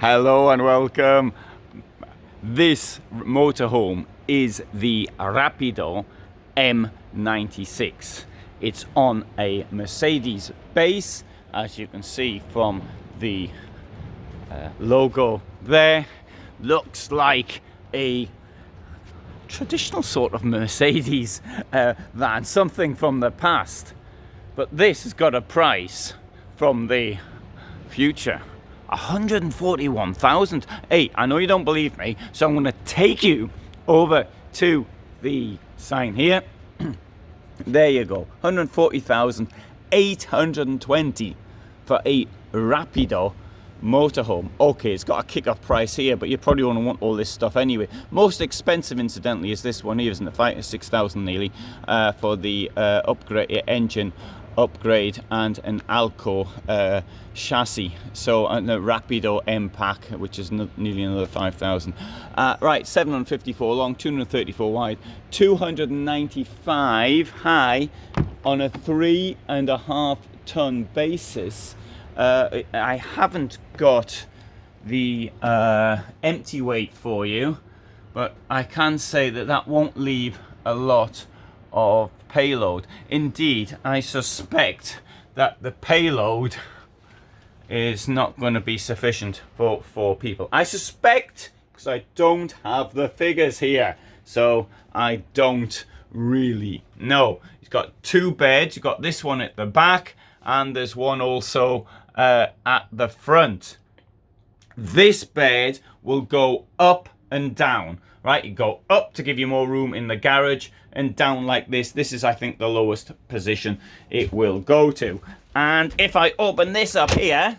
Hello and welcome. This motorhome is the Rapido M96. It's on a Mercedes base, as you can see from the logo there. Looks like a traditional sort of Mercedes van, something from the past. But this has got a price from the future. 141,000. Hey, I know you don't believe me, so I'm going to take you over to the sign here. There you go. 140,820 for a Rapido motorhome. Okay, it's got a kick-off price here, but you probably want to want all this stuff anyway. Most expensive, incidentally, is this one here, isn't it? 6,000 nearly for the upgrade engine upgrade and an Alde chassis. So the Rapido M pack, which is nearly another 5,000. Right, 754 long, 234 wide, 295 high on a 3.5 ton basis. I haven't got the empty weight for you, but I can say that that won't leave a lot of payload. Indeed, I suspect that the payload is not going to be sufficient for 4 people. I suspect, because I don't have the figures here, so I don't really know. It's got 2 beds. You've got this one at the back, and there's one also at the front. This bed will go up and down, right? You go up to give you more room in the garage, and down like this. This is, I think, the lowest position it will go to. And if I open this up here,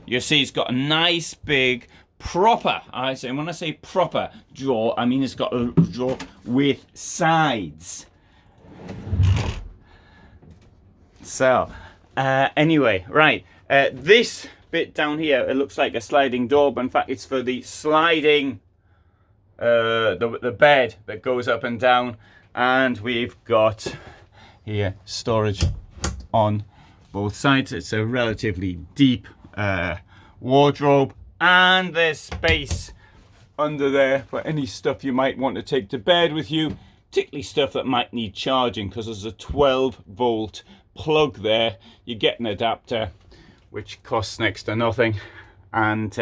you see it's got a nice big proper, when I say proper drawer, I mean it's got a drawer with sides. So anyway, right, this bit down here, it looks like a sliding door, but in fact it's for the sliding the bed that goes up and down. And we've got here storage on both sides. It's a relatively deep wardrobe, and there's space under there for any stuff you might want to take to bed with you, particularly stuff that might need charging, because there's a 12-volt plug there. You get an adapter which costs next to nothing, and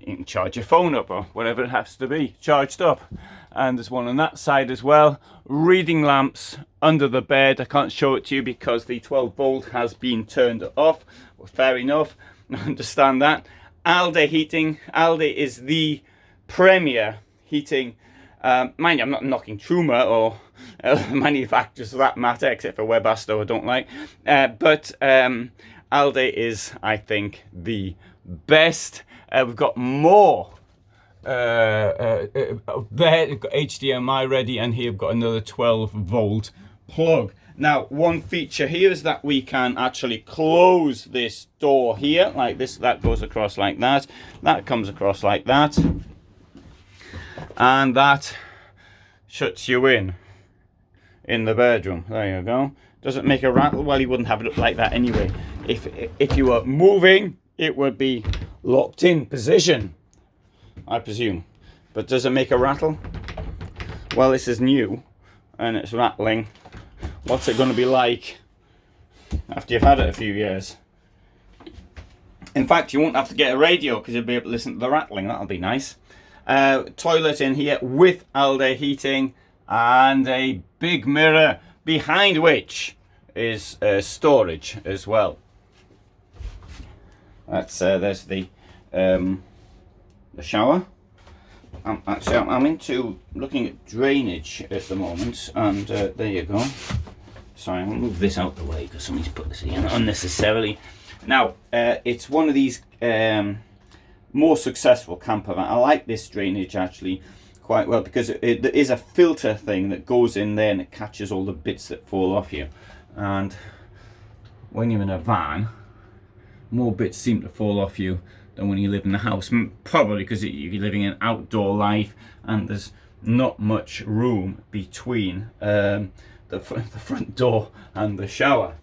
you can charge your phone up or whatever it has to be charged up. And there's one on that side as well. Reading lamps under the bed. I can't show it to you because the 12-volt has been turned off. Well, fair enough, I understand that. Alde heating. Alde is the premier heating. Mind you, I'm not knocking Truma or manufacturers for that matter, except for Webasto I don't like. But Alde is, I think, the best. We've got more there. We've got HDMI ready, and here we've got another 12-volt plug. Now, one feature here is that we can actually close this door here like this. That goes across like that. That comes across like that, and that shuts you in the bedroom. There you go. Does it make a rattle? Well, you wouldn't have it up like that anyway. If you were moving, it would be locked in position, I presume. But does it make a rattle? Well, this is new and it's rattling. What's it going to be like after you've had it a few years? In fact, you won't have to get a radio because you'll be able to listen to the rattling. That'll be nice. Toilet in here with Alde heating, and a big mirror behind which is storage as well. That's there's the shower. I'm into looking at drainage at the moment, and there you go. Sorry, I'll move this out the way because somebody's put this in unnecessarily. Now, it's one of these more successful camper van. I like this drainage actually quite well because there is a filter thing that goes in there and it catches all the bits that fall off you. And when you're in a van, more bits seem to fall off you than when you live in the house, probably because you're living an outdoor life and there's not much room between the front door and the shower.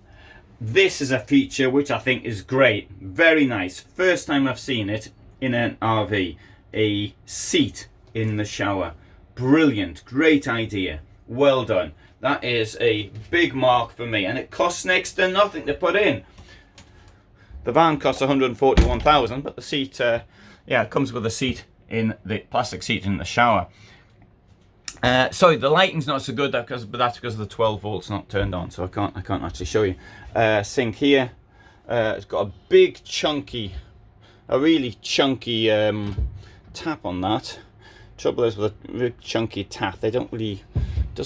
this is a feature which I think is great, very nice. First time I've seen it in an RV, a seat in the shower. Brilliant, great idea, well done. That is a big mark for me, and it costs next to nothing to put in. The van costs 141,000, but the seat, yeah, it comes with a seat in the plastic seat in the shower. Sorry, the lighting's not so good, but that's because the 12 volts not turned on, so I can't actually show you. Sink here. It's got a big a really chunky tap on that. Trouble is with a really chunky tap, doesn't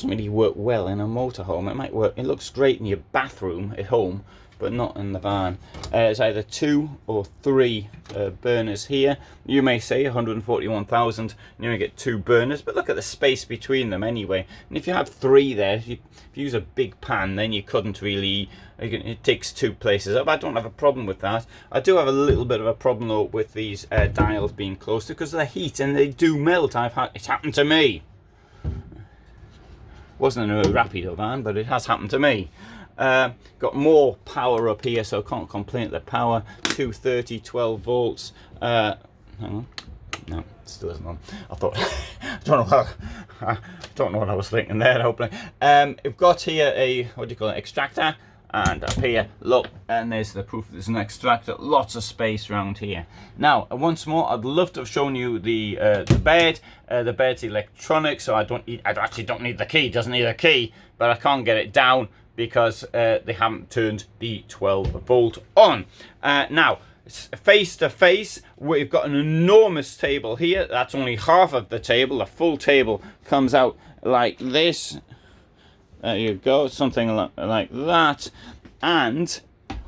really work well in a motorhome. It might work. It looks great in your bathroom at home, but not in the van. It's either 2 or 3 burners here. You may say 141,000, you may get 2 burners, but look at the space between them anyway. And if you have 3 there, if you use a big pan, then you couldn't really, it takes 2 places up. I don't have a problem with that. I do have a little bit of a problem though with these dials being close because of the heat, and they do melt. It's happened to me. Wasn't in a Rapido van, but it has happened to me. Got more power up here, so I can't complain at the power. 230, 12 volts. Hang on. No, it still isn't on. I thought, I don't know what I was thinking there, hopefully. We've got here a, what do you call it, extractor. And up here, look, and there's the proof there's an extractor. Lots of space around here. Now, once more, I'd love to have shown you the bed. The bed's electronic, so I actually don't need the key. It doesn't need a key, but I can't get it down because they haven't turned the 12 volt on. Now, face to face, we've got an enormous table here. That's only half of the table. A full table comes out like this. There you go, something like that. And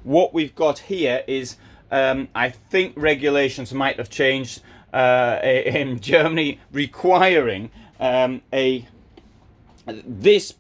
what we've got here is, I think regulations might have changed in Germany, requiring this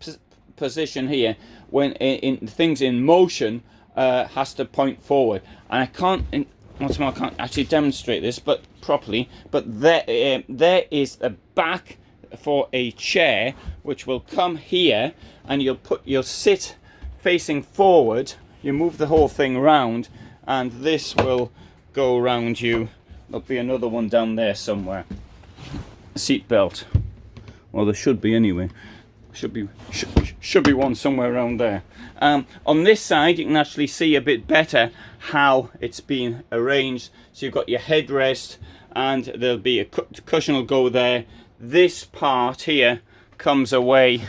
position here, when in things in motion, has to point forward. And I can't, once more, I can't actually demonstrate this, but properly. But there is a back for a chair, which will come here, and you'll sit facing forward. You move the whole thing round, and this will go around you. There'll be another one down there somewhere. Seat belt. Well, there should be anyway. Should be one somewhere around there. On this side, you can actually see a bit better how it's been arranged. So you've got your headrest, and there'll be a cushion will go there. This part here comes away.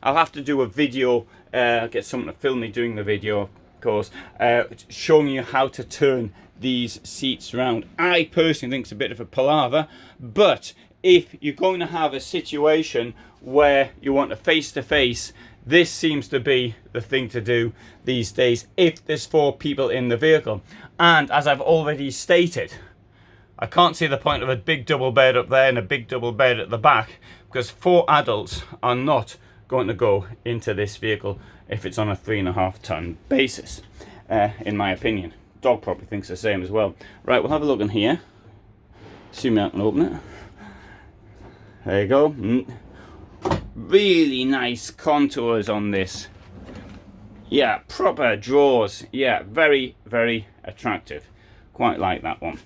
I'll have to do a video, get someone to film me doing the video, of course, showing you how to turn these seats around. I personally think it's a bit of a palaver, but if you're going to have a situation where you want a face-to-face, this seems to be the thing to do these days if there's 4 people in the vehicle. And as I've already stated, I can't see the point of a big double bed up there and a big double bed at the back, because 4 adults are not going to go into this vehicle if it's on a 3.5 ton basis, in my opinion. Dog probably thinks the same as well. Right, we'll have a look in here. Assuming I can open it. There you go. Really nice contours on this. Yeah, proper drawers. Yeah, very, very attractive. Quite like that one.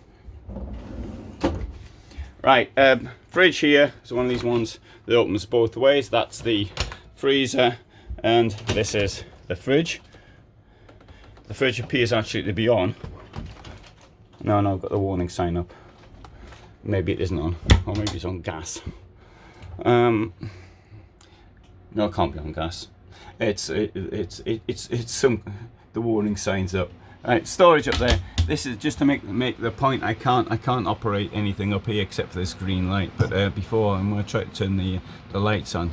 Right, fridge here is one of these ones that opens both ways. That's the freezer, and this is the fridge. The fridge appears actually to be on. No, I've got the warning sign up. Maybe it isn't on, or maybe it's on gas. No, it can't be on gas. It's some, the warning signs up. Right, storage up there. This is just to make the point. I can't operate anything up here except for this green light. But before, when I tried to turn the lights on,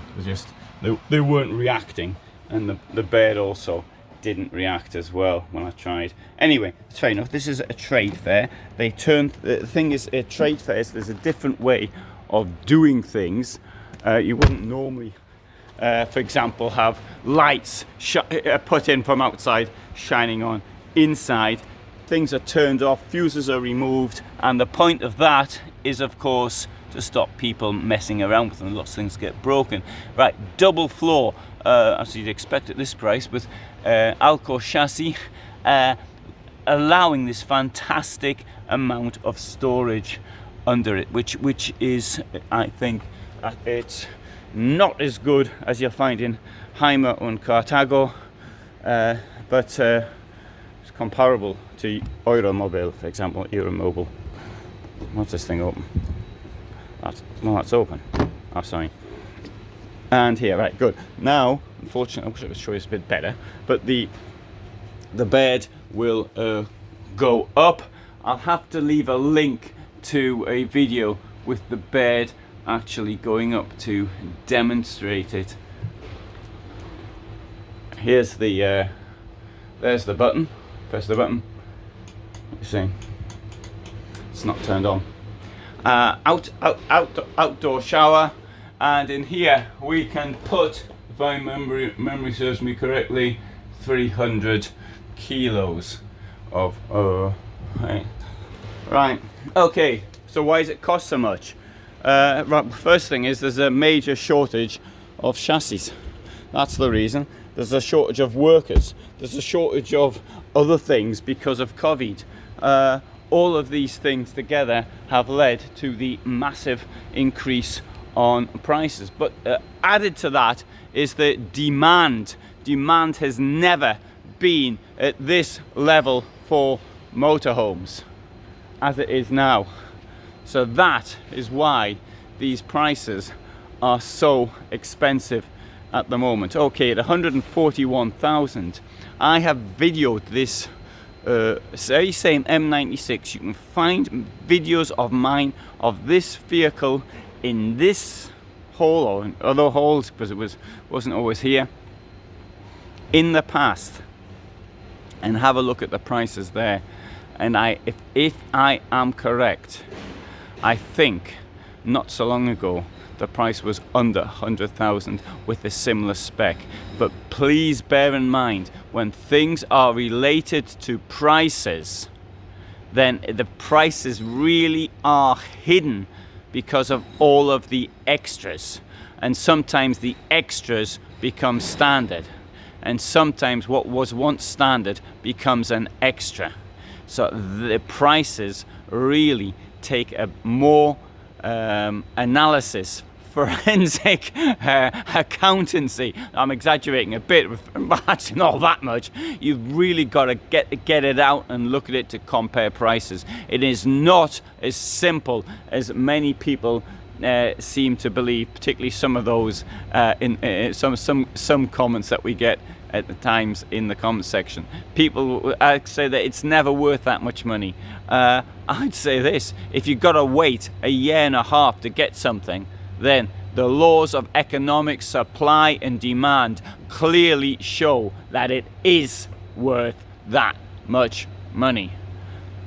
they weren't reacting, and the bed also didn't react as well when I tried. Anyway, it's fair enough. This is a trade fair. The thing is, trade fairs, there's a different way of doing things. You wouldn't normally, for example, have lights put in from outside shining on inside. Things are turned off, fuses are removed, and the point of that is, of course, to stop people messing around with them. Lots of things get broken. Right, double floor, as you'd expect at this price, with Alde chassis, allowing this fantastic amount of storage under it, which is, I think, it's not as good as you'll find in Heimer and Cartago, but it's comparable to Euromobile, for example. Euromobile. What's this thing open? That's open. Oh, sorry. And here, right, good. Now, unfortunately, I wish I could show you this a bit better, but the bed will go up. I'll have to leave a link to a video with the bed actually going up to demonstrate it. Here's the there's the button. Press the button. You see, it's not turned on. Outdoor shower, and in here we can put, if my memory serves me correctly, 300 kilos of right. Okay, so why does it cost so much? Right, first thing is there's a major shortage of chassis. That's the reason. There's a shortage of workers. There's a shortage of other things because of COVID. All of these things together have led to the massive increase on prices. But added to that is the demand. Demand has never been at this level for motorhomes as it is now. So that is why these prices are so expensive at the moment. Okay, at 141,000, I have videoed this very same M96. You can find videos of mine of this vehicle in this hole, or in other holes, because it wasn't always here, in the past, and have a look at the prices there. And if I am correct, I think not so long ago the price was under 100,000 with a similar spec. But please bear in mind, when things are related to prices, then the prices really are hidden because of all of the extras. And sometimes the extras become standard, and sometimes what was once standard becomes an extra. So the prices really take a more analysis, forensic accountancy. I'm exaggerating a bit, but actually not that much. You've really got to get it out and look at it to compare prices. It is not as simple as many people seem to believe, particularly some of those in some comments that we get at the times in the comment section. People say that it's never worth that much money. I'd say this: if you've got to wait a year and a half to get something, then the laws of economic supply and demand clearly show that it is worth that much money,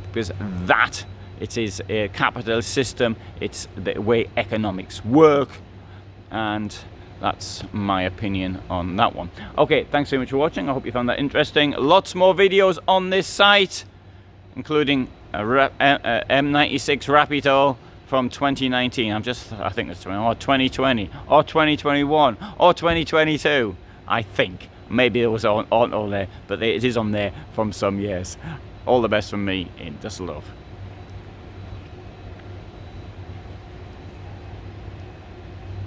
because that it is a capitalist system. It's the way economics work, and that's my opinion on that one. Okay, thanks very much for watching. I hope you found that interesting. Lots more videos on this site, including a M96 Rapido from 2019. I think it's 2020 or 2021 or 2022. I think maybe it was on there, but it is on there from some years. All the best from me in Düsseldorf.